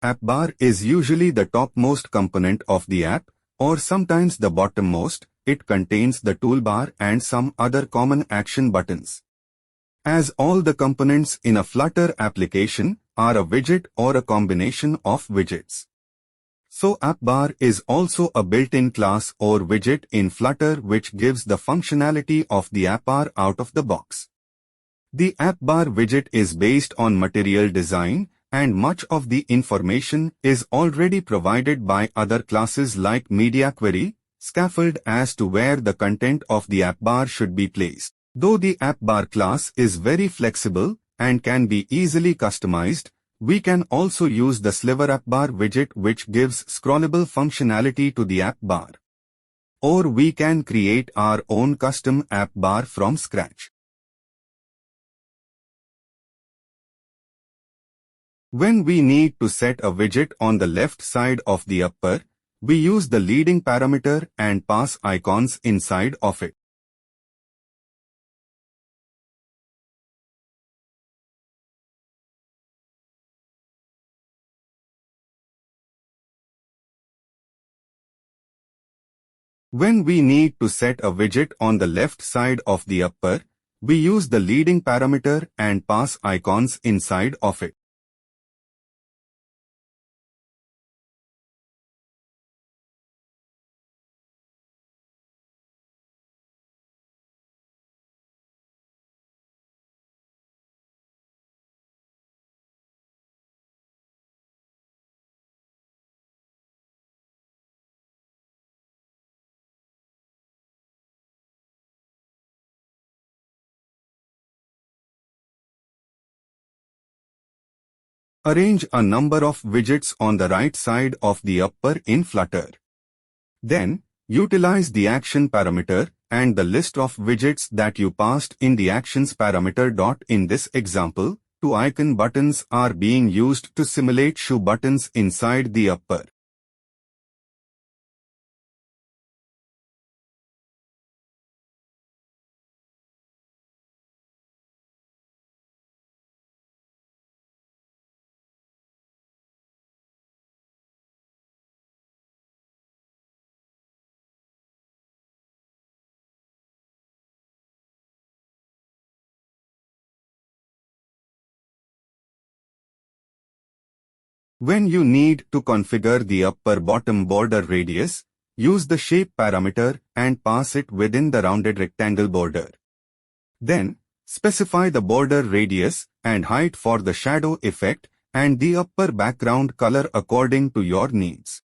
Appbar is usually the topmost component of the app, or sometimes the bottommost. It contains the toolbar and some other common action buttons. As all the components in a Flutter application are a widget or a combination of widgets. So Appbar is also a built-in class or widget in Flutter which gives the functionality of the Appbar out of the box. The Appbar widget is based on material design, and much of the information is already provided by other classes like MediaQuery, Scaffold as to where the content of the Appbar should be placed. Though the Appbar class is very flexible and can be easily customized, we can also use the Sliver Appbar widget which gives scrollable functionality to the Appbar. Or we can create our own custom Appbar from scratch. When we need to set a widget on the left side of the upper, we use the leading parameter and pass icons inside of it. When we need to set a widget on the left side of the upper, we use the leading parameter and pass icons inside of it. Arrange a number of widgets on the right side of the upper in Flutter. Then, utilize the action parameter and the list of widgets that you passed in the actions parameter. In this example, 2 icon buttons are being used to simulate shoe buttons inside the upper. When you need to configure the upper-bottom border radius, use the shape parameter and pass it within the rounded rectangle border. Then, specify the border radius and height for the shadow effect and the upper background color according to your needs.